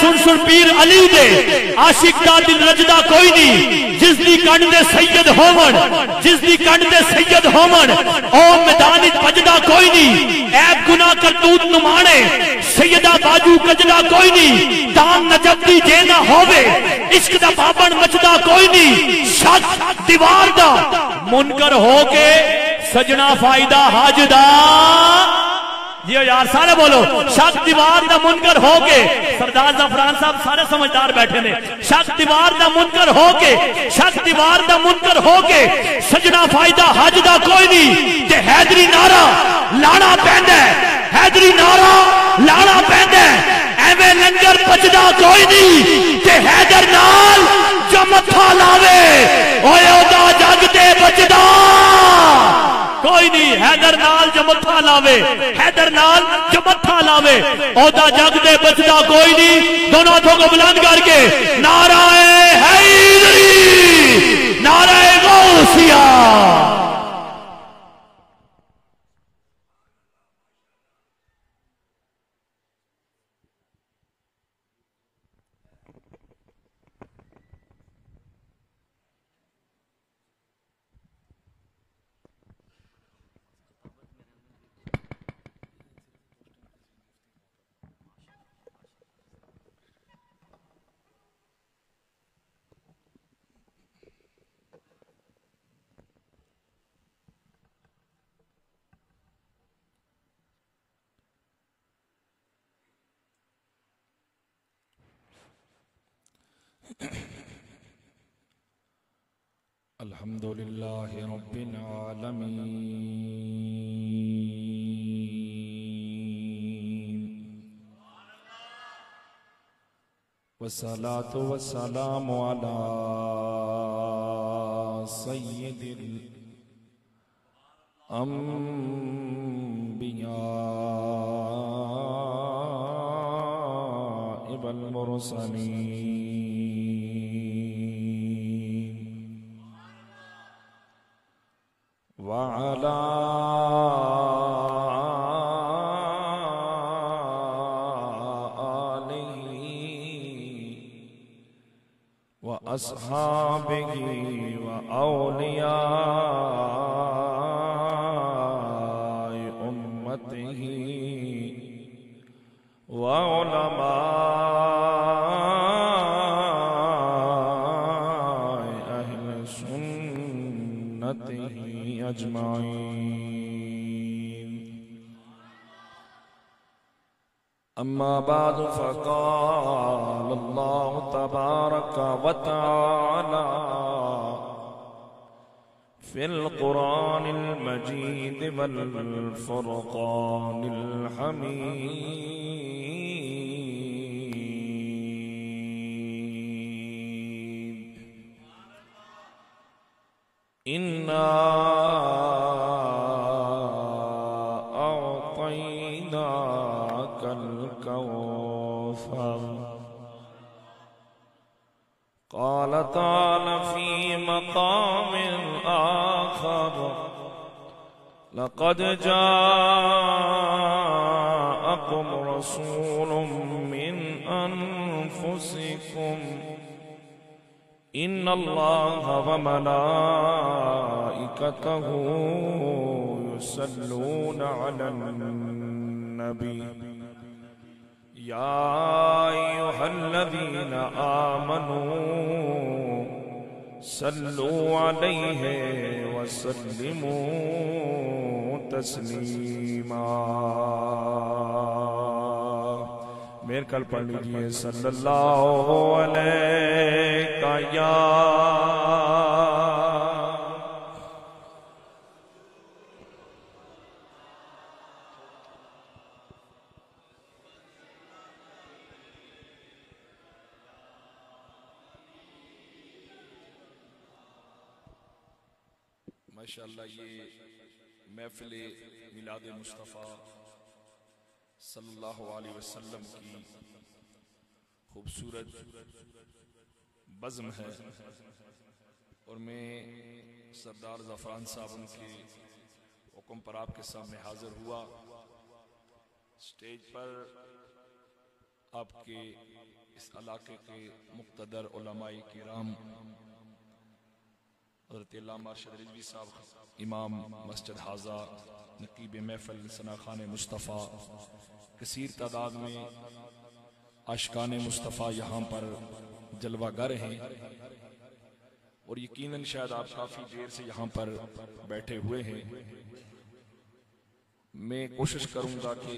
سن سن پیر علی دے عاشق دا دل رجدا کوئی نہیں جس دی کنڈ دے سید ہومن جس دی کنڈ دے سید ہومن او میدان بجدا کوئی نہیں عیب گناہ کرتوت نمانے سیدہ باجو کجدا کوئی نہیں دام نجب دی جے نہ ہووے عشق دا بابن مچدا کوئی نہیں شک دیوار دا منکر ہو کے سجنا فائدہ حاج دا جیو یار سارے بولو شک دیوار دا منکر ہو کے سردار زعفران صاحب سارے سمجھدار بیٹھے نے شک دیوار دا منکر ہو کے شک دیوار دا منکر ہو کے سجنا فائدہ حج دا کوئی نہیں تے حیدری نعرہ لانا پیندا ہے حیدری نعرہ لانا پیندا ہے ایویں لنگر بچدا کوئی نہیں تے حیدر نال جو متھا لاوے اوے او دا جگ تے بچدا کوئی نہیں حیدر نال جو متھا لاوے حیدر نال جو متھا لاوے او دا جگ دے بچدا کوئی نہیں دونوں ہاتھوں کو بلند کر کے نعرہ حیدری نعرہ غوثیہ الحمدللہ رب العالمین والصلاة والسلام على سید الانبیاء والمرسلین وعلى آله وأصحابه وأولياء أمته وعلماء أهل سنته أجمعين أما بعد فقال الله تبارك وتعالى في القرآن المجيد والفرقان الحميد إنا أعطيناك الكوثر قال تعالى في مقام آخر لقد جاءكم رسول من أنفسكم إن الله وملائكته يصلون على النبي يا أيها الذين آمنوا صلوا عليه وسلموا تسليما میرے کل پڑھ لیجئے صلی اللہ علیہ یا ماشاءاللہ یہ محفل میلاد مصطفیٰ صلی اللہ علیہ وسلم کی خوبصورت بزم ہے اور میں سردار زعفران صاحب ان کے حکم پر آپ کے سامنے حاضر ہوا. سٹیج پر آپ کے اس علاقے کے مقتدر علماء کرام حضرت علامہ ارشد رضوی صاحب امام مسجد حاضہ نقیب محفل ثنا خان مصطفیٰ کثیر تعداد میں عاشقان مصطفیٰ یہاں پر جلوہ گر ہیں اور یقیناً شاید آپ کافی دیر سے یہاں پر بیٹھے ہوئے ہیں. میں کوشش کروں گا کہ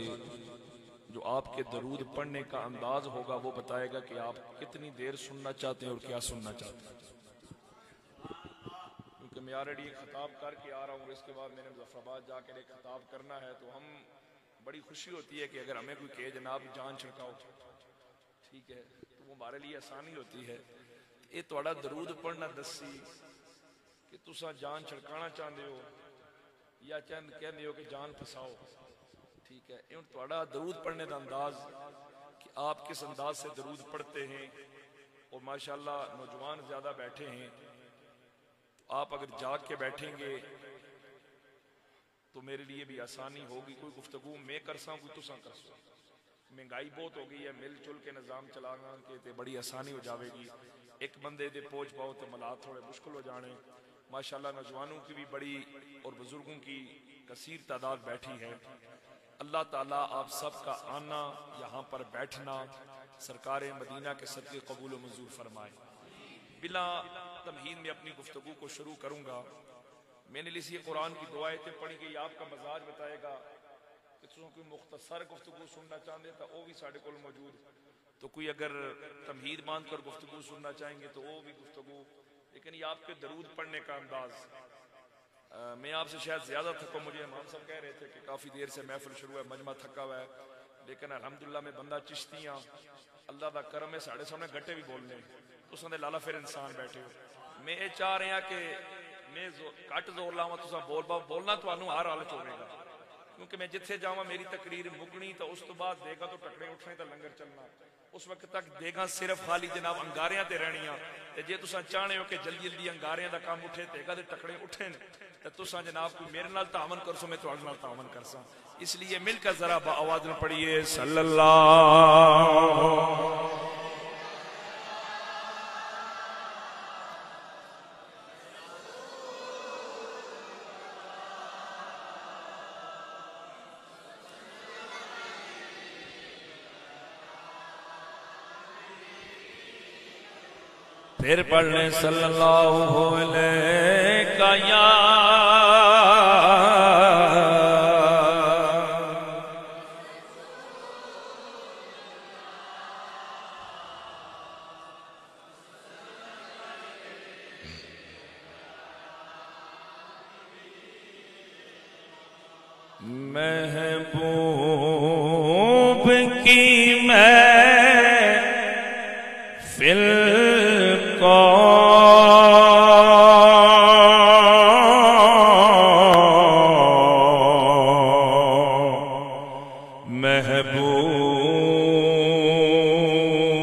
جو آپ کے درود پڑھنے کا انداز ہوگا وہ بتائے گا کہ آپ کتنی دیر سننا چاہتے ہیں اور کیا سننا چاہتے ہیں. کیونکہ میں آلریڈی ایک خطاب کر کے آ رہا ہوں اور اس کے بعد میں نے مظفر آباد جا کے ایک خطاب کرنا ہے تو ہم بڑی خوشی ہوتی ہے کہ اگر ہمیں کوئی کہے جناب جان چھڑکاؤ ٹھیک ہے تو وہ ہمارے لیے آسانی ہوتی ہے. یہ تھوڑا درود پڑھنا دسی کہ تسا جان چھڑکانا چاہتے ہو یا کہتے ہو کہ جان پھساؤ ٹھیک ہے. یہ تھوڑا درود پڑھنے کا انداز کہ آپ کس انداز سے درود پڑھتے ہیں اور ماشاءاللہ نوجوان زیادہ بیٹھے ہیں. آپ اگر جاگ کے بیٹھیں گے تو میرے لیے بھی آسانی ہوگی. کوئی گفتگو میں کرساں کوئی تسا کرساں. مہنگائی بہت ہو گئی ہے مل جل کے نظام چلانا کے تے بڑی آسانی ہو جاوے گی. ایک بندے دے پوچھ پاؤ تو ملات تھوڑے مشکل ہو جانے. ماشاءاللہ نوجوانوں کی بھی بڑی اور بزرگوں کی کثیر تعداد بیٹھی ہے. اللہ تعالیٰ آپ سب کا آنا یہاں پر بیٹھنا سرکار مدینہ کے صدقے قبول و منظور فرمائے. بلا تمہید میں اپنی گفتگو کو شروع کروں گا. میں نے لیے قرآن کی دو آیتیں پڑھی کہ یہ آپ کا مزاج بتائے گا کہ کوئی مختصر گفتگو سننا چاہتے تھا وہ بھی ساڑھے کول موجود تو کوئی اگر تمہید باندھ کر گفتگو سننا چاہیں گے تو وہ بھی گفتگو. لیکن یہ آپ کے درود پڑھنے کا انداز میں آپ سے شاید زیادہ تھکا. مجھے امام صاحب کہہ رہے تھے کہ کافی دیر سے محفل شروع ہے مجمع تھکا ہوا ہے لیکن الحمدللہ میں بندہ چشتی ہاں اللہ دا کرم ہے ساڑھے سامنے گھٹے بھی بولنے تو سندے لالا پھر انسان بیٹھے ہو. میں یہ چاہ رہے ہیں کہ میں کٹ زور لاؤں تو بولنا تو آنوں ہر حالت ہوئے گا کیونکہ میں جتھے جاؤں میری تقریر مکنی تو اس تو بعد دے گا تو ٹکڑے اٹھنے تا لنگر چلنا. اس وقت تک دے گا صرف خالی جناب انگاریاں تے رہنیاں تے جے تساں چاہنے ہو کہ جلدی جلدی انگاریاں دا کام اٹھے دے گا تے ٹکڑے اٹھے تے تساں جناب کوئی میرے نال تعاون کرسو میں تواڈے نال تعاون کرساں. اس لیے مل کر ذرا با آواز میں پڑھیے صلی اللہ پھر پڑھنے صلی اللہ علیہ یا محبوب کی محفل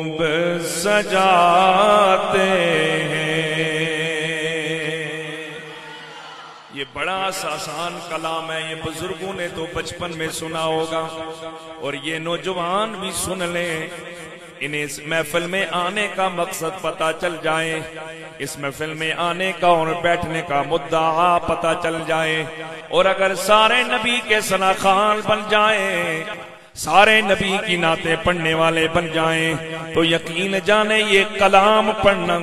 محبوب سجاتے ہیں. یہ بڑا آسان کلام ہے. یہ بزرگوں نے تو بچپن میں سنا ہوگا اور یہ نوجوان بھی سن لیں. انہیں اس محفل میں آنے کا مقصد پتا چل جائے اس محفل میں آنے کا اور بیٹھنے کا مدعا پتا چل جائے اور اگر سارے نبی کے ثناخوان بن جائیں سارے نبی کی نعتیں پڑھنے والے بن جائیں تو یقین جانے یہ کلام پڑھنا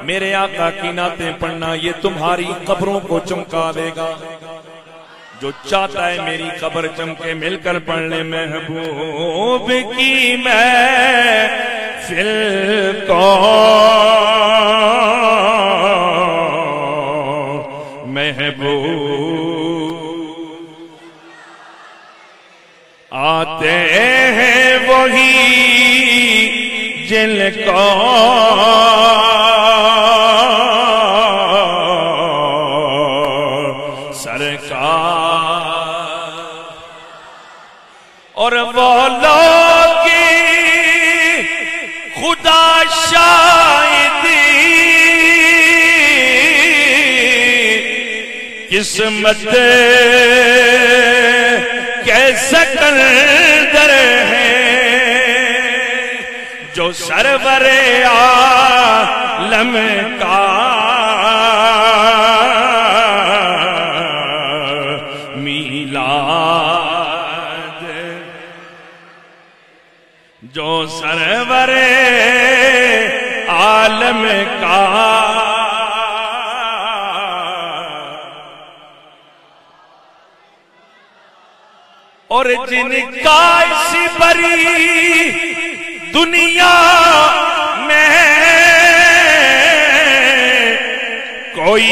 میرے آقا کی نعتیں پڑھنا یہ تمہاری قبروں کو چمکا دے گا. جو چاہتا ہے میری قبر چمکے مل کر پڑھ لے محبوب کی محفل کو محبوب آتے ہیں وہی جن کو اور وہ لوگ خدا شاید قسمت کیسا قدر ہے جو سرور عالم کا میلاد، جو سرور عالم کا اور جن کا اس بری دنیا میں کوئی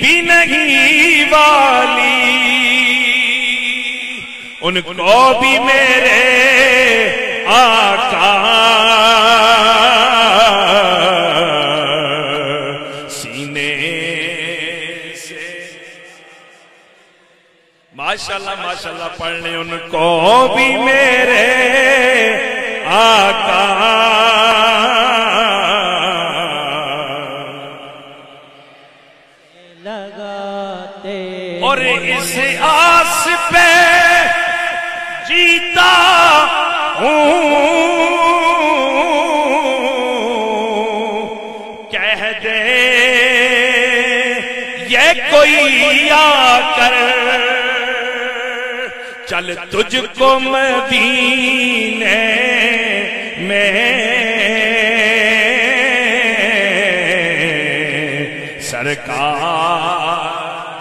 بھی نہیں والی، ان کو بھی میرے آقا سینے سے ماشاءاللہ ماشاءاللہ پڑھ لیں، ان کو بھی میرے آقا لگاتے اور اس آس پہ جیتا ہوں، کہہ دے یہ کوئی آ کر چل تجھ کو مدینے میں سرکار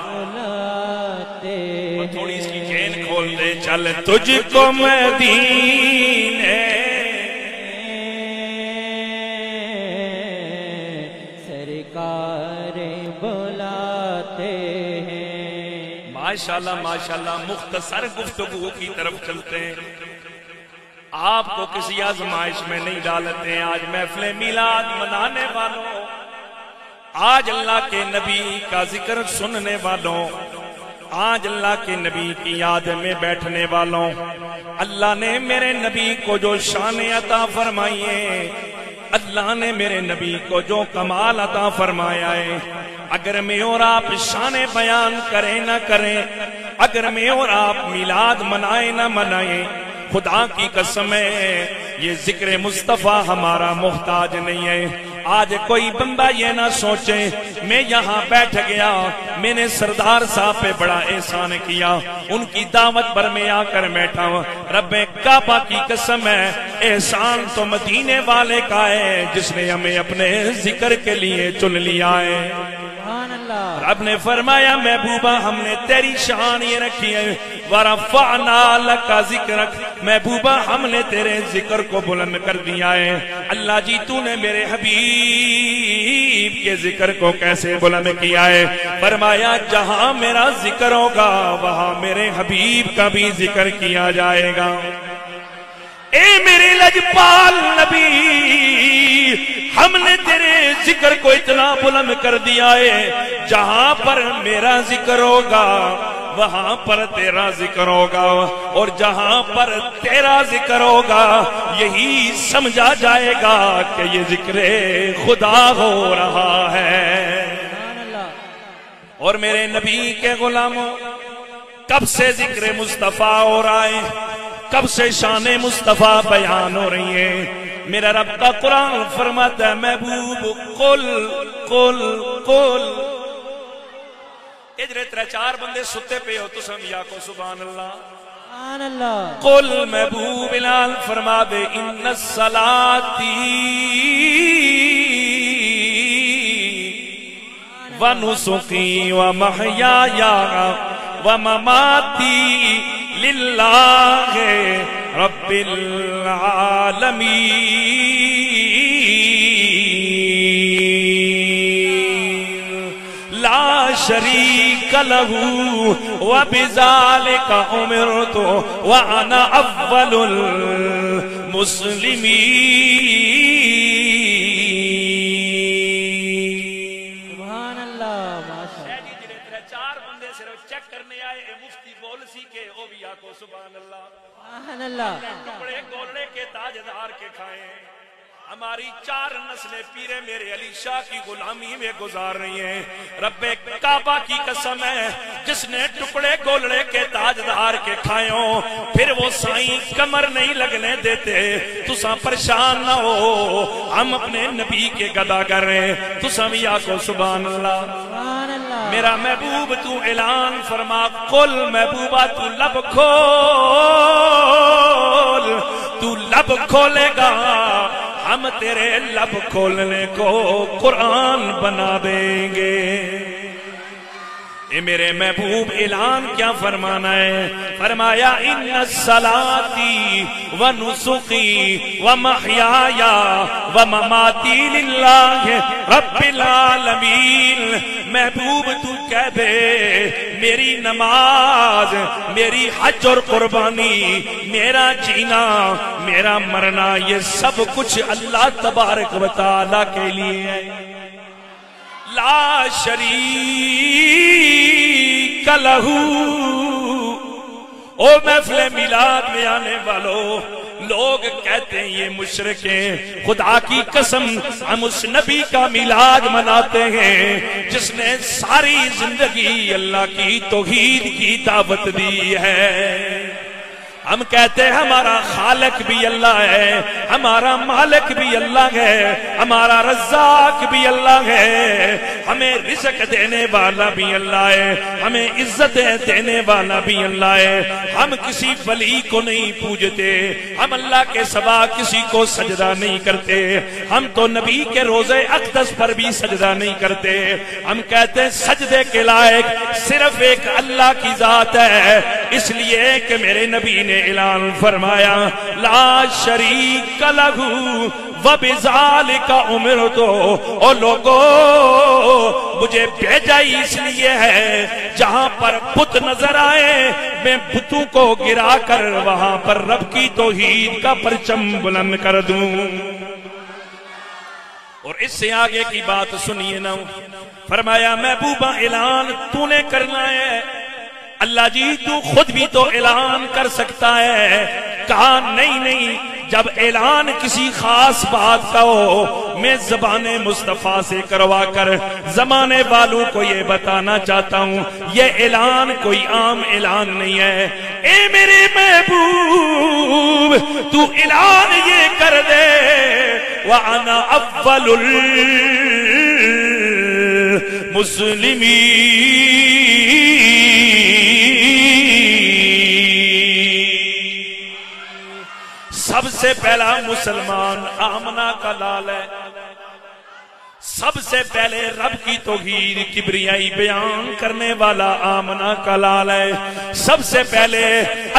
بلاتے تھوڑی اس کی چین کھول دے، چل تجھ کو مدینے سرکار بلاتے ہیں۔ ماشاءاللہ ماشاءاللہ مختصر گفتگو کی طرف چلتے ہیں، آپ کو کسی آزمائش میں نہیں ڈالتے ہیں۔ آج محفل میلاد منانے والوں، آج اللہ کے نبی کا ذکر سننے والوں، آج اللہ کے نبی کی یاد میں بیٹھنے والوں، اللہ نے میرے نبی کو جو شان عطا فرمائی ہے، اللہ نے میرے نبی کو جو کمال عطا فرمایا ہے، اگر میں اور آپ شان بیان کریں نہ کریں، اگر میں اور آپ میلاد منائیں نہ منائیں، خدا کی قسم ہے یہ ذکر مصطفیٰ ہمارا محتاج نہیں ہے۔ آج کوئی بندہ یہ نہ سوچے میں یہاں بیٹھ گیا، میں نے سردار صاحب پہ بڑا احسان کیا، ان کی دعوت پر میں آ کر بیٹھا ہوں۔ رب کعبہ کی قسم ہے احسان تو مدینے والے کا ہے جس نے ہمیں اپنے ذکر کے لیے چن لیا ہے۔ سبحان اللہ۔ رب نے فرمایا محبوبہ ہم نے تیری شان یہ رکھی ہے، وَرَفَعْنَا لَكَ ذِكْرَكَ، محبوبہ ہم نے تیرے ذکر کو بلند کر دیا ہے۔ اللہ جی تو نے میرے حبیب کے ذکر کو کیسے بلند کیا ہے؟ فرمایا جہاں میرا ذکر ہوگا وہاں میرے حبیب کا بھی ذکر کیا جائے گا۔ اے میرے لجپال نبی، ہم نے تیرے ذکر کو اتنا بلند کر دیا ہے، جہاں پر میرا ذکر ہوگا وہاں پر تیرا ذکر ہوگا، اور جہاں پر تیرا ذکر ہوگا یہی سمجھا جائے گا کہ یہ ذکر خدا ہو رہا ہے۔ سبحان اللہ۔ اور میرے نبی کے غلاموں، کب سے ذکر مصطفیٰ ہو رہا ہے، کب سے شان مصطفیٰ بیان ہو رہی ہے؟ میرا رب کا قرآن فرماتا ہے محبوب قل قل قل، ادھر ترے چار بندے ستے پہ ہو تو سمجھا کو سبحان اللہ سبحان اللہ۔ قل محبوب بلال فرما دے ان الصلاتی ونسکی ومحیایا ومماتی للہ رب العالمین لا شریک لہ وبذالک امرت وانا اول المسلمین۔ سبحان اللہ۔ ماشاء اللہ۔ چار بندے صرف چیک کرنے آئے مفتی بول سی کے او بھی آکو سبحان اللہ۔ سبحان اللہ۔ کپڑے گولڑے کے تاجدار کے کھائیں، ہماری 4 نسلیں پیرے میرے علی شاہ کی غلامی میں گزار رہی ہیں. رب کعبہ کی قسم ہے جس نے ٹکڑے گولڑے کے تاجدار کے کھائیوں پھر وہ سائیں کمر نہیں لگنے دیتے. تساں پریشان نہ ہو ہم اپنے نبی کے گدا کر رہے ہیں. تساں بھی آکو سبحان اللہ. سبحان اللہ. میرا محبوب تو اعلان فرما قل محبوبہ تو لب کھولے گا ہم تیرے لب کھولنے کو قرآن بنا دیں گے. اے میرے محبوب اعلان کیا فرمانا ہے؟ فرمایا ان الصلاتی و نسخی و محیایا و مماتی للہ رب العالمین. محبوب تو کہہ دے میری نماز، میری حج اور قربانی، میرا جینا، میرا مرنا، یہ سب کچھ اللہ تبارک و تعالی کے لیے ہے. لا شریک لہو. او محفل میلاد میں آنے والوں، لوگ کہتے ہیں یہ مشرک ہیں. خدا کی قسم ہم اس نبی کا میلاد مناتے ہیں جس نے ساری زندگی اللہ کی توحید کی دعوت دی ہے. ہم کہتے ہیں ہمارا خالق بھی اللہ ہے، ہمارا مالک بھی اللہ ہے، ہمارا رزاق بھی اللہ ہے، ہمیں رزق دینے والا بھی اللہ ہے، ہمیں عزت دینے والا بھی اللہ ہے. ہم کسی ولی کو نہیں پوجتے، ہم اللہ کے سوا کسی کو سجدہ نہیں کرتے. ہم تو نبی کے روزے اقدس پر بھی سجدہ نہیں کرتے. ہم کہتے ہیں سجدے کے لائق صرف ایک اللہ کی ذات ہے، اس لیے کہ میرے نبی نے اعلان فرمایا لا شریک لہو وبذالک امرت. او لوگو مجھے بھیجا اس لیے ہے جہاں پر بت نظر آئے میں بتوں کو گرا کر وہاں پر رب کی توحید کا پرچم بلند کر دوں. اور اس سے آگے کی بات سنیے نا. فرمایا محبوبہ اعلان تو نے کرنا ہے. اللہ جی تو خود بھی تو اعلان کر سکتا ہے. کہا نہیں، جب اعلان کسی خاص بات کا ہو میں زبان مصطفیٰ سے کروا کر زمانے والوں کو یہ بتانا چاہتا ہوں یہ اعلان کوئی عام اعلان نہیں ہے. اے میرے محبوب تو اعلان یہ کر دے وَأَنَا أَفْضَلُ الْمُسْلِمِينَ. سب سے پہلا مسلمان آمنہ کا لال ہے. سب سے پہلے رب کی توحید کبریائی بیان کرنے والا آمنہ کا لال ہے. سب سے پہلے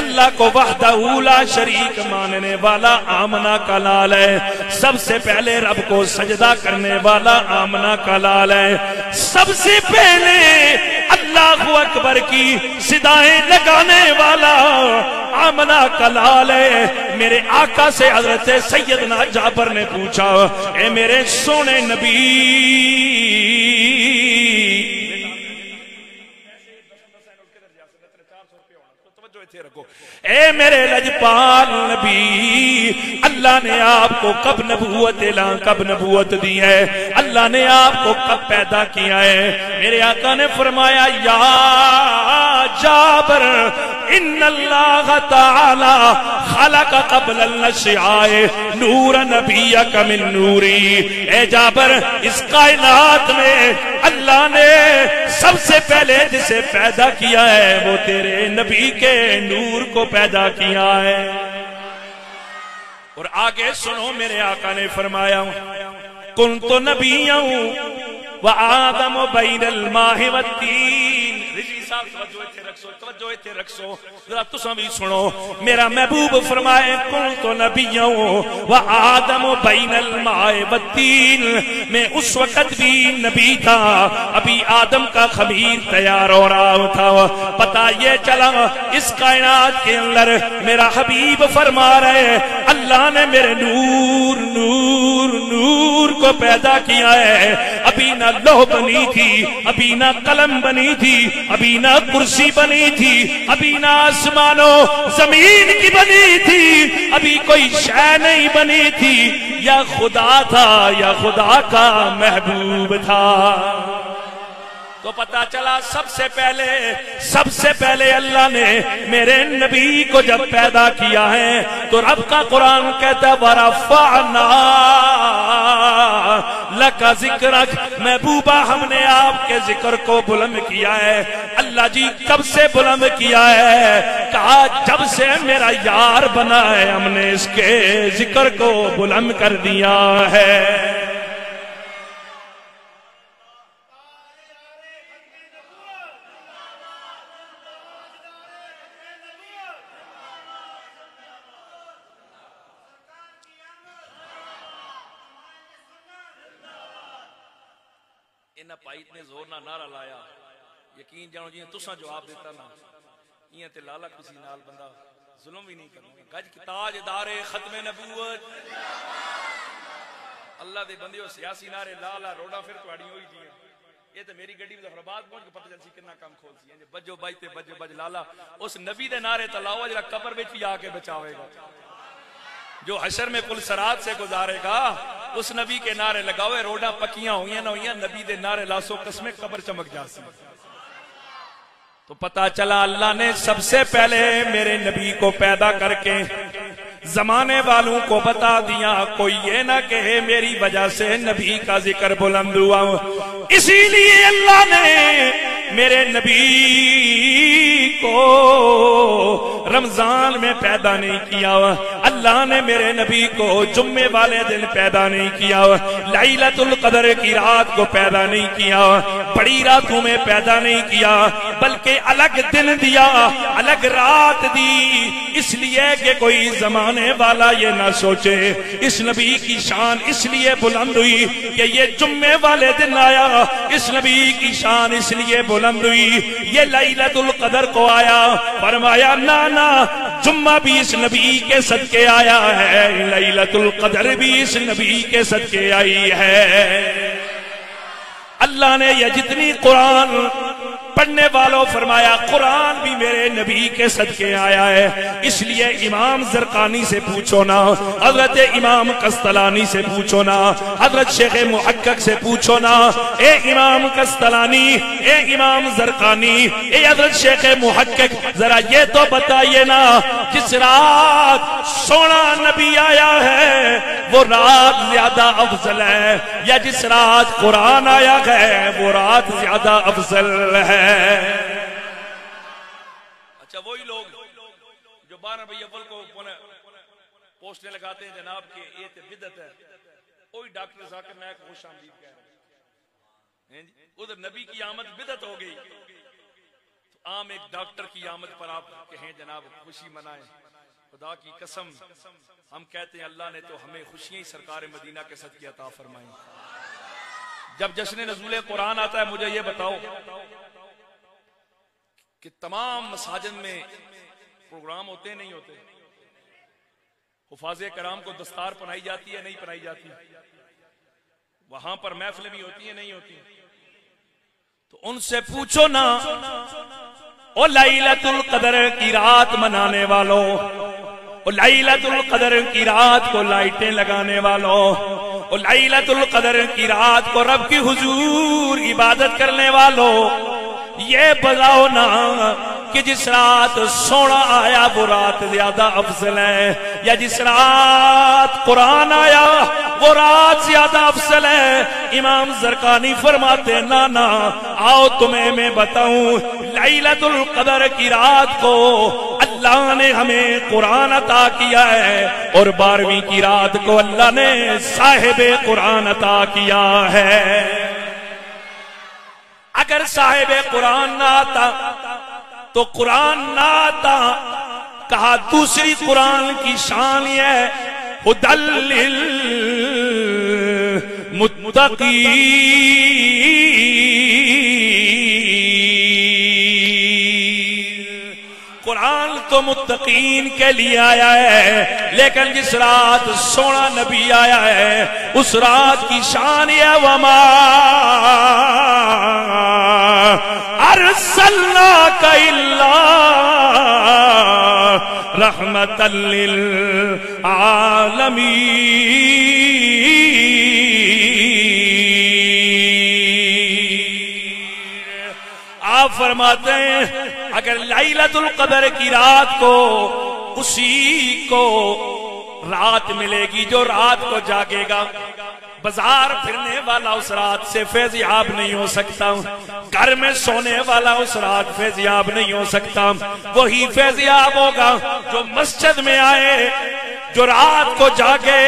اللہ کو وحدہ لا شریک ماننے والا آمنہ کا لال ہے. سب سے پہلے رب کو سجدہ کرنے والا آمنہ کا لال ہے. سب سے پہلے اللہ اکبر کی صدائیں لگانے والا آمنہ کا لال ہے. میرے آقا سے حضرت سیدنا جابر نے پوچھا اے میرے سونے نبی اے میرے لجپال نبی اللہ نے آپ کو کب نبوت اعلان کب نبوت دی ہے؟ اللہ نے آپ کو کب پیدا کیا ہے؟ میرے آقا نے فرمایا یا جابر ان اللہ تعالی خلق قبل النشاء نور نبیک من نوری. اے جابر اس کائنات میں اللہ نے سب سے پہلے جسے پیدا کیا ہے وہ تیرے نبی کے نور کو پیدا کیا ہے. اور آگے سنو میرے آقا نے فرمایا کنت نبیّا وآدم بین الماء والتین. رضی صاحب توجہ ایتھے رکھسو ذرا تساں بھی سنو. میرا محبوب فرمائے کنت نبیّا وآدم بین الماء والتین. میں اس وقت بھی نبی تھا ابھی آدم کا خمیر تیار ہو رہا تھا. پتہ یہ چلا اس کائنات کے اندر میرا حبیب فرما رہے اللہ نے میرے نور نور نور کو پیدا کیا ہے. ابھی ابھی نہ لوح بنی تھی، ابھی نہ قلم بنی تھی، ابھی نہ کرسی بنی تھی، ابھی نہ آسمان و زمین کی بنی تھی، ابھی کوئی شے نہیں بنی تھی، یا خدا تھا یا خدا کا محبوب تھا۔ تو پتہ چلا سب سے پہلے اللہ نے میرے نبی کو جب پیدا کیا ہے تو رب کا قرآن کہتا ہے وَرَفَعْنَا لَكَ ذِكْرَكَ، محبوبہ ہم نے آپ کے ذکر کو بلند کیا ہے۔ اللہ جی کب سے بلند کیا ہے؟ کہا جب سے میرا یار بنا ہے ہم نے اس کے ذکر کو بلند کر دیا ہے۔ انہاں پائی اتنے زور نہ نعرہ لایا، یقین جانو جی تساں جواب دیتا نا یہ تے لالا کسی نال بندہ ظلم بھی نہیں کرنا۔ گج کی تاج دار ختم نبوت، اللہ دے بندیو سیاسی نعرے لالا روڈا پھر تواڑی ہوئی دی یہ تے میری گڈی ظفرآباد پہنچ کے پتہ چل سی کتنا کام کھول سی بجو بائی تے بجو بج لالا اس نبی دے نعرے تلاؤ جڑا قبر وچ بھی آ کے بچاوے گا، جو حشر میں پل صراط سے گزارے گا اس نبی کے نعرے لگاوے روڈا پکیاں ہوئیاں نہ ہوئیاں نبی دے نعرے لاسو قسمیں قبر چمک جاسی۔ تو پتہ چلا اللہ نے سب سے پہلے میرے نبی کو پیدا کر کے زمانے والوں کو بتا دیا کوئی یہ نہ کہے میری وجہ سے نبی کا ذکر بلند ہوا، اسی لیے اللہ نے میرے نبی کو رمضان میں پیدا نہیں کیا، اللہ نے میرے نبی کو جمعے والے دن پیدا نہیں کیا، لیلۃ القدر کی رات کو پیدا نہیں کیا، بڑی راتوں میں پیدا نہیں کیا، بلکہ الگ دن دیا، الگ رات دی، اس لیے کہ کوئی زمانے والا یہ نہ سوچے اس نبی کی شان اس لیے بلند ہوئی کہ یہ جمعے والے دن آیا، اس نبی کی شان اس لیے بلند ہوئی یہ لیلۃ القدر کو آیا، فرمایا نانا جمعہ بھی اس نبی کے صدقے آیا ہے، لیلۃ القدر بھی اس نبی کے صدقے آئی ہے۔ اللہ نے یہ جتنی قرآن پڑھنے والوں فرمایا قرآن بھی میرے نبی کے صدقے آیا ہے، اس لیے امام زرقانی سے پوچھو نا، حضرت امام قسطلانی سے پوچھو نا، حضرت شیخ محقق سے پوچھو نا، اے امام قسطلانی، اے امام زرقانی، اے حضرت شیخ محقق، ذرا یہ تو بتائیے نا جس رات سونا نبی آیا ہے وہ رات زیادہ افضل ہے یا جس رات قرآن آیا ہے وہ رات زیادہ افضل ہے؟ اچھا وہی لوگ جو 12 ربیع الاول کو پوسٹیں لگاتے ہیں جناب کہ یہ تے بدعت ہے، وہی ڈاکٹر ذاکر نائک خوش آمدید کہہ رہے ہیں، ادھر نبی کی آمد بدعت ہو گئی، تو عام ایک ڈاکٹر کی آمد پر آپ کہیں جناب خوشی منائیں، خدا کی قسم ہم کہتے ہیں اللہ نے تو ہمیں خوشیاں ہی سرکار مدینہ کے صدقے عطا فرمائیں۔ جب جشن نزول قرآن آتا ہے مجھے یہ بتاؤ کہ تمام مساجد میں پروگرام ہوتے ہیں نہیں ہوتے؟ حفاظ کرام کو دستار پہنائی جاتی ہے نہیں پہنائی جاتی؟ وہاں پر محفلیں بھی ہوتی ہیں نہیں ہوتی؟ تو ان سے پوچھو نا او لیلۃ القدر کی رات منانے والوں، او لیلۃ القدر کی رات کو لائٹیں لگانے والوں، او لیلۃ القدر کی رات کو رب کی حضور عبادت کرنے والوں، یہ بتاؤ نا کہ جس رات سونا آیا وہ رات زیادہ افضل ہے یا جس رات قرآن آیا وہ رات زیادہ افضل ہے؟ امام زرقانی فرماتے نانا آؤ تمہیں میں بتاؤں، لیلۃ القدر کی رات کو اللہ نے ہمیں قرآن عطا کیا ہے اور 12ویں کی رات کو اللہ نے صاحب قرآن عطا کیا ہے۔ اگر صاحب قرآن نہ آتا تو قرآن نہ آتا، کہا دوسری قرآن کی شان یہ ہے ھدی للمتقین، قرآن قرآن تو متقین کے لیے آیا ہے، لیکن جس رات سونا نبی آیا ہے اس رات کی شان ہے وما ارسلناک الا رحمۃ للعالمین۔ آپ فرماتے ہیں اگر لیلۃ القدر کی رات کو اسی کو رات ملے گی جو رات کو جاگے گا، بازار پھرنے والا اس رات سے فیضیاب نہیں ہو سکتا، گھر میں سونے والا اس رات فیضیاب نہیں ہو سکتا، وہی فیضیاب ہوگا جو مسجد میں آئے، جو رات کو جاگے،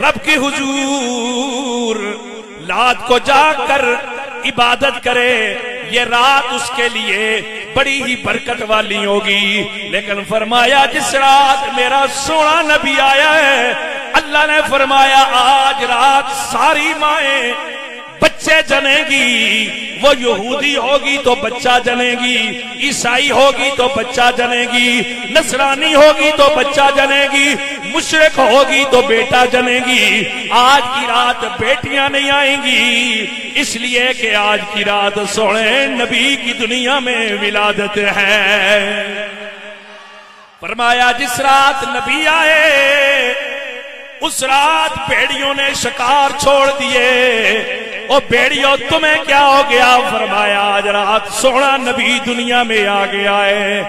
رب کی حضور رات کو جاگ کر عبادت کرے، یہ رات اس کے لیے بڑی ہی برکت والی ہوگی۔ لیکن فرمایا جس رات میرا سونا نبی آیا ہے، اللہ نے فرمایا آج رات ساری مائیں بچے جنے گی، وہ یہودی ہوگی تو بچہ جنے گی، عیسائی ہوگی تو بچہ جنے گی، نصرانی ہوگی تو بچہ جنے گی، مشرک ہوگی تو بیٹا جنے گی۔ آج کی رات بیٹیاں نہیں آئیں گی، اس لیے کہ آج کی رات سونے نبی کی دنیا میں ولادت ہے۔ فرمایا جس رات نبی آئے اس رات بھیڑیوں نے شکار چھوڑ دیے۔ او بھیڑیوں تمہیں کیا ہو گیا؟ فرمایا آج رات سونا نبی دنیا میں آ گیا ہے۔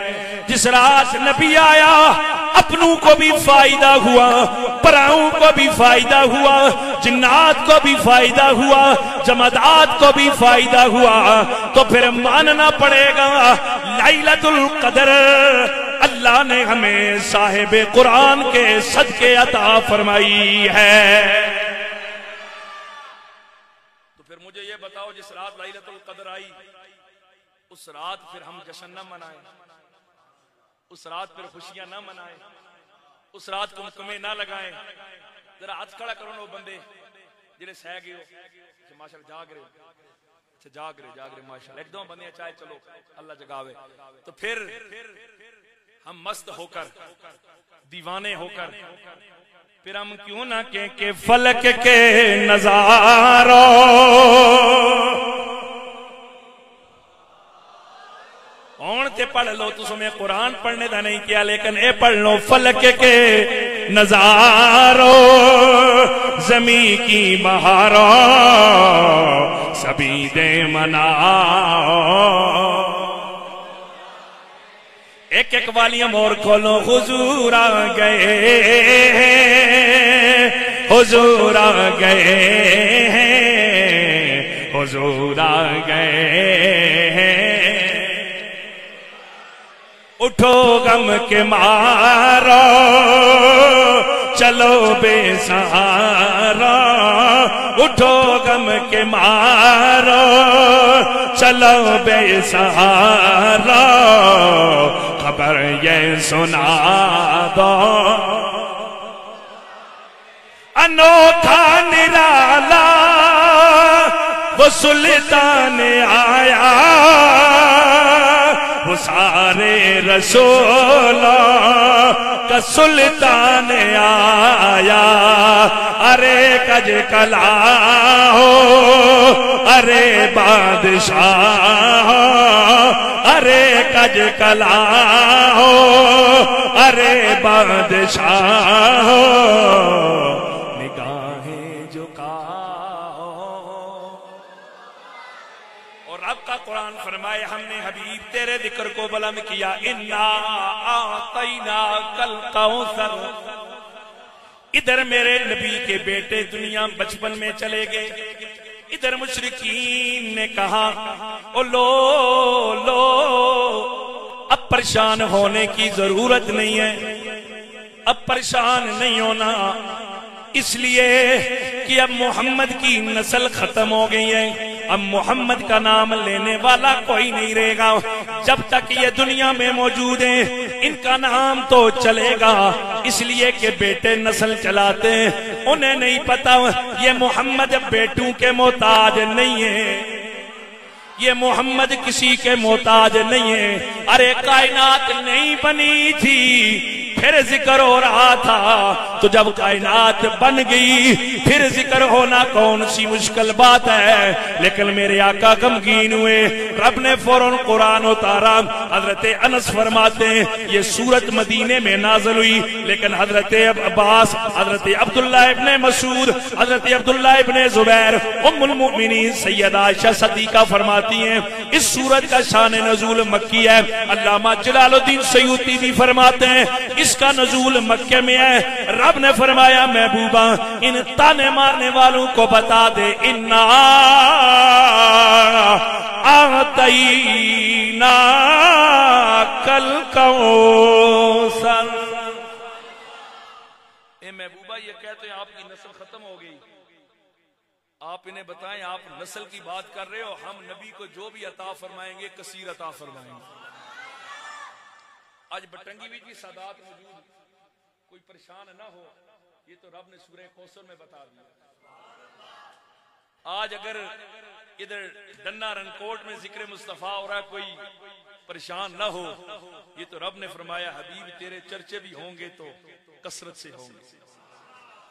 جس رات نبی آیا اپنوں کو بھی فائدہ ہوا، پراؤں کو بھی فائدہ ہوا، جنات کو بھی فائدہ ہوا، جمادات کو بھی فائدہ ہوا، تو پھر ماننا پڑے گا لیلۃ القدر اللہ نے ہمیں صاحب قرآن کے صدقے عطا فرمائی ہے۔ تو پھر مجھے یہ بتاؤ جس رات لیلۃ القدر آئی اس رات پھر ہم جشن نہ منائیں، اس رات پھر خوشیاں نہ منائیں، اس رات کو مکمے نہ لگائیں؟ ذرا ہاتھ کھڑا کرو نا وہ بندے جنہیں سہ گئے ہو، ماشاءاللہ جاگ رہے ہو، اچھا جاگ رہے ماشاءاللہ، ایک دو بندے چاہے چلو اللہ جگاوے۔ تو پھر ہم مست ہو کر دیوانے ہو کر پھر ہم کیوں نہ کہیں کہ فلک کے نظاروں تے پڑھ لو، تو میں قرآن پڑھنے دا نہیں کیا، لیکن اے پڑھ لو فلک کے نظاروں زمین کی بہاروں سبھی دے مناؤ۔ ایک ایک والیاں اور کھولو، حضور آ گئے حضور آ گئے حضور آ گئے، اٹھو غم کے مارو چلو بے سہارا، اٹھو غم کے مارو چلو بے سہارا، خبر یہ سنا دو انوکھا نرالا وہ سلطان آیا، وہ سارے رسولوں کا سلطان آیا۔ ارے کج کلا ہو ارے بادشاہ ہو، ارے کج کلا ہو ارے بادشاہ ہو، نگاہیں جھکاؤ۔ اور رب کا قرآن فرمائے ہم نے حبیب تیرے ذکر کو بلند کیا، انا اعطیناک الکوثر۔ ادھر میرے نبی کے بیٹے دنیا بچپن میں چلے گئے، ادھر مشرکین نے کہا او لو لو اب پریشان ہونے کی ضرورت نہیں ہے، اب پریشان نہیں ہونا، اس لیے کہ اب محمد کی نسل ختم ہو گئی ہے، اب محمد کا نام لینے والا کوئی نہیں رہے گا، جب تک یہ دنیا میں موجود ہیں ان کا نام تو چلے گا، اس لیے کہ بیٹے نسل چلاتے ہیں، انہیں نہیں پتا یہ محمد بیٹوں کے محتاج نہیں ہے، یہ محمد کسی کے محتاج نہیں ہے. ارے کائنات نہیں بنی تھی پھر ذکر ہو رہا تھا، تو جب کائنات بن گئی پھر ذکر ہونا کون سی مشکل بات ہے. لیکن میرے آقا غمگین ہوئے، رب نے فوراً قرآن اتارا. حضرت انس فرماتے ہیں یہ سورت مدینے میں نازل ہوئی، لیکن حضرت عباس، حضرت عبداللہ ابن مسعود، حضرت عبداللہ ابن زبیر، ام المؤمنین سیدہ عائشہ صدیقہ فرماتی ہیں اس سورت کا شان نزول مکی ہے. علامہ جلال الدین سیوطی بھی فرماتے ہیں اس کا نزول مکہ میں ہے. رب نے فرمایا محبوبہ ان تانے مارنے والوں کو بتا دے انا اعطینا کل کوثر. اے محبوبہ یہ کہتے ہیں آپ کی نسل ختم ہو گئی، آپ انہیں بتائیں آپ نسل کی بات کر رہے ہو، ہم نبی کو جو بھی عطا فرمائیں گے کثیر عطا فرمائیں گے. آج بٹنگی بھی کی سادات موجود، کوئی پریشان نہ ہو، یہ تو رب نے سورہ کوثر میں بتا دیا. آج اگر ادھر ڈنہ رنکوٹ میں ذکر مصطفیٰ ہو رہا ہے کوئی پریشان نہ ہو، یہ تو رب نے فرمایا حبیب تیرے چرچے بھی ہوں گے تو کثرت سے ہوں گے.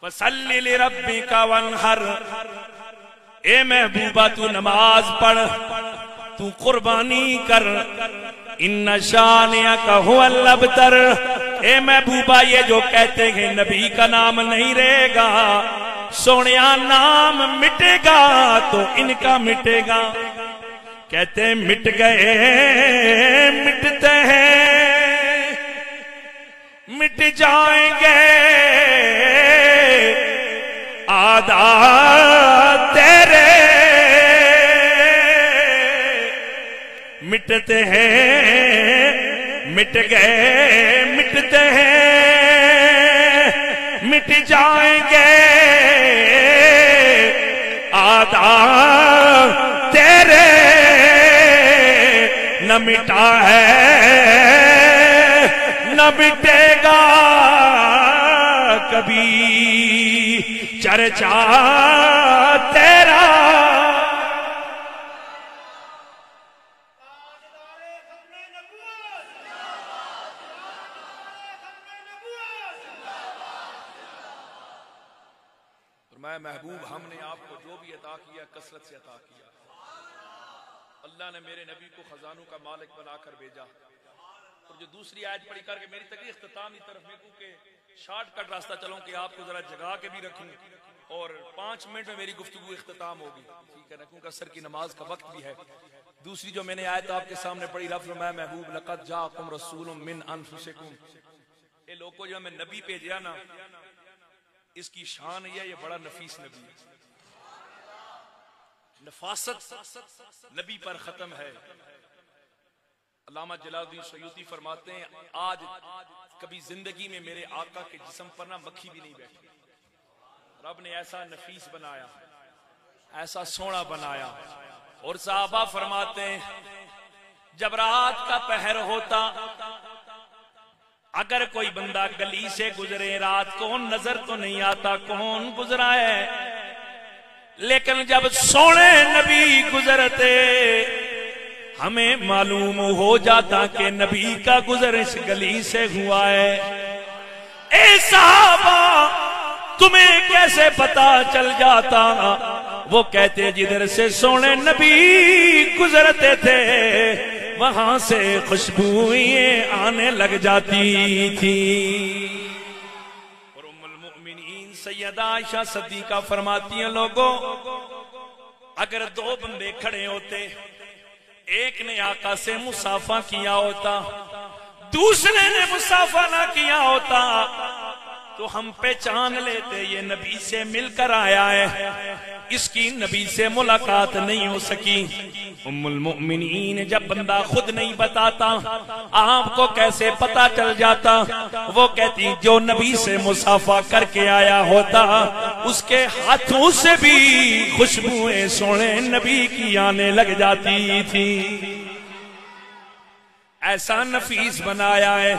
فَصَلِّ لِرَبِّكَ وَانْحَرْ، اے محبوبہ تو نماز پڑھ، تو قربانی کر. ان شانئک ھو الابتر. اے محبوبہ یہ جو کہتے ہیں نبی کا نام نہیں رہے گا، سونیا نام مٹے گا تو ان کا مٹے گا. کہتے مٹ گئے مٹتے ہیں مٹ جائیں گے آدھا تیرے، مٹتے ہیں مٹ گئے مٹتے ہیں مٹ جائیں گے آدھا تیرے، نہ مٹا ہے نہ مٹے گا کبھی چرچا تیرا. محبوب ہم نے آپ کو جو بھی عطا کیا کثرت سے عطا کیا. اللہ نے میرے نبی کو خزانوں کا مالک بنا کر بھیجا. اور جو دوسری آیت پڑھی کر کے میری تقریر اختتام کی طرف میں کیونکہ شارٹ کٹ راستہ چلوں کہ آپ کو ذرا جگا کے بھی رکھوں اور 5 منٹ میں میری گفتگو اختتام ہوگی، ٹھیک ہے نا، کیونکہ عصر کی نماز کا وقت بھی ہے. دوسری جو میں نے آیت آپ کے سامنے پڑھی، رب فرمایا محبوب لقد جاءکم رسول من انفسکم. اے لوگوں جو ہمیں نبی بھیجا نا اس کی شان یہ بڑا نفیس نبی ہے. نفاست نبی پر ختم ہے. علامہ جلال الدین سیوطی فرماتے ہیں آج کبھی زندگی میں میرے آقا کے جسم پر نہ مکھی بھی نہیں بیٹھی. رب نے ایسا نفیس بنایا، ایسا سونا بنایا. اور صحابہ فرماتے ہیں جب رات کا پہر ہوتا اگر کوئی بندہ گلی سے گزرے رات کو نظر تو نہیں آتا کون گزرا ہے، لیکن جب سونے نبی گزرتے ہمیں معلوم ہو جاتا کہ نبی کا گزر اس گلی سے ہوا ہے. اے صحابہ تمہیں کیسے پتا چل جاتا؟ وہ کہتے جدھر سے سونے نبی گزرتے تھے وہاں سے خوشبوئیں آنے لگ جاتی تھی. اور ام المؤمنین سیدہ عائشہ صدیقہ فرماتی ہیں لوگوں اگر 2 بندے کھڑے ہوتے، ایک نے آقا سے مصافحہ کیا ہوتا دوسرے نے مصافحہ نہ کیا ہوتا تو ہم پہچان لیتے یہ نبی سے مل کر آیا ہے، اس کی نبی سے ملاقات نہیں ہو سکی. ام المؤمنین جب بندہ خود نہیں بتاتا آپ کو کیسے پتا چل جاتا؟ وہ کہتی جو نبی سے مصافحہ کر کے آیا ہوتا اس کے ہاتھوں سے بھی خوشبوئیں سونے نبی کی آنے لگ جاتی تھی. ایسا نفیس بنایا ہے.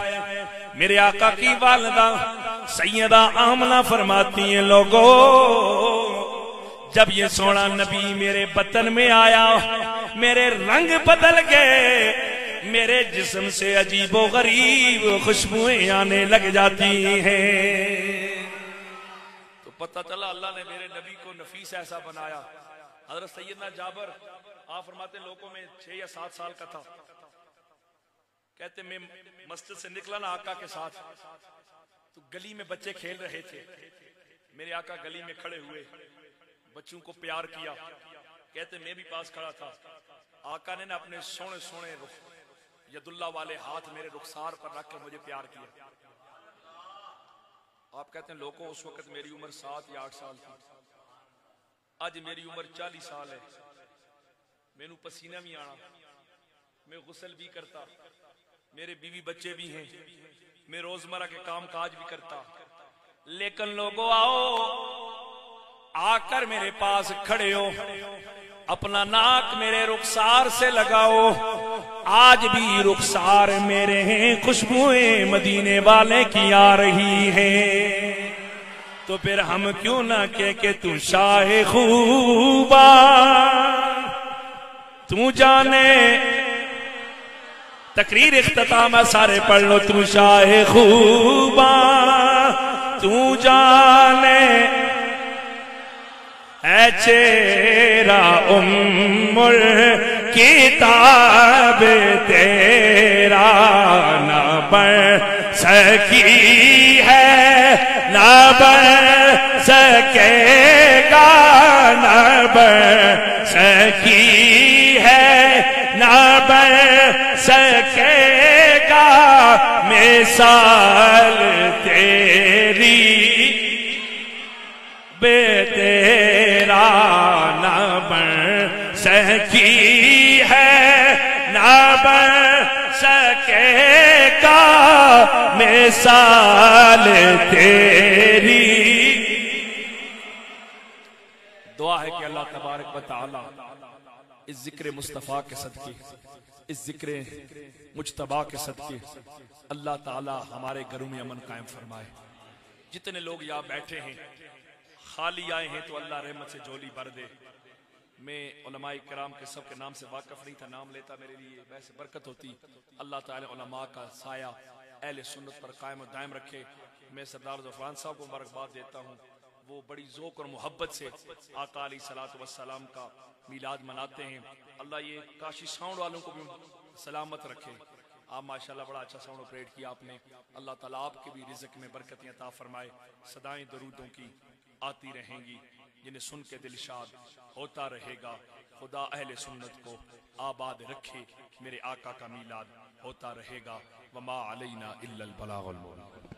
میرے آقا کی والدہ سیدہ آمنہ فرماتی ہیں لوگوں جب یہ سونا نبی میرے بطن میں آیا میرے رنگ بدل گئے، میرے جسم سے عجیب و غریب خوشبوئیں آنے لگ جاتی ہیں۔ تو پتہ چلا اللہ نے میرے نبی کو نفیس ایسا بنایا۔ حضرت سیدنا جابر آپ فرماتے ہیں لوگوں میں 6 یا 7 سال کا تھا، کہتے میں مسجد سے نکلا نا آقا کے ساتھ، تو گلی میں بچے کھیل رہے تھے، میرے آقا گلی میں کھڑے ہوئے، بچوں کو پیار کیا، کہتے میں بھی پاس کھڑا تھا، آقا نے اپنے سونے سونے ید اللہ والے ہاتھ میرے رخسار پر رکھ کر مجھے پیار کیا۔ آپ کہتے ہیں لوگوں اس وقت میری عمر 7 یا 8 سال تھی، آج میری عمر 40 سال ہے، میں نو پسینہ بھی آنا، میں غسل بھی کرتا، میرے بیوی بچے بھی ہیں، میں روزمرہ کے کام کاج بھی کرتا، لیکن لوگوں آؤ آ کر میرے پاس کھڑے ہو، اپنا ناک میرے رخسار سے لگاؤ، آج بھی رخسار میرے ہیں، خوشبوئیں مدینے والے کی آ رہی ہیں، تو پھر ہم کیوں نہ کہ تو شاہ خوبا تو جانے، تقریر اختتام سارے پڑھ لو، تو شاہ خوبا تو جانے اے چیرا الکتاب تیرا نہ بڑھ سکی ہے نہ بڑھ سکے گا، نہ بڑھ سکی ہے نہ بڑھ سکے گا، مثال تیری بے تیرا نہ بڑھ سکی ہے نہ بڑھ سکے گا، مثال تیری۔ دعا ہے کہ اللہ تبارک و تعالی اس ذکر مصطفیٰ کے صدقے، اس ذکر مجتبیٰ کے صدقے اللہ تعالی ہمارے گھروں میں امن قائم فرمائے۔ جتنے لوگ یہاں بیٹھے ہیں خالی آئے ہیں تو اللہ رحمت سے جھولی بھر دے۔ میں علماء کرام کے سب کے نام سے واقف نہیں تھا، نام لیتا میرے لیے ویسے برکت ہوتی۔ اللہ تعالی علماء کا سایہ اہل سنت پر قائم و دائم رکھے۔ میں سردار ظفران صاحب کو مبارکباد دیتا ہوں، وہ بڑی ذوق اور محبت سے آقا علیہ الصلوۃ والسلام کا میلاد مناتے ہیں۔ اللہ یہ کاشی ساؤنڈ والوں کو بھی سلامت رکھے۔ آپ ماشاءاللہ بڑا اچھا ساؤنڈ آپریٹ کیا آپ نے، اللہ تعالیٰ آپ کے بھی رزق میں برکتیں عطا فرمائے۔ صدائیں درودوں کی آتی رہیں گی، جنہیں سن کے دل شاد ہوتا رہے گا۔ خدا اہل سنت کو آباد رکھے، میرے آقا کا میلاد ہوتا رہے گا۔ وما علینا الا البلاغ المبین۔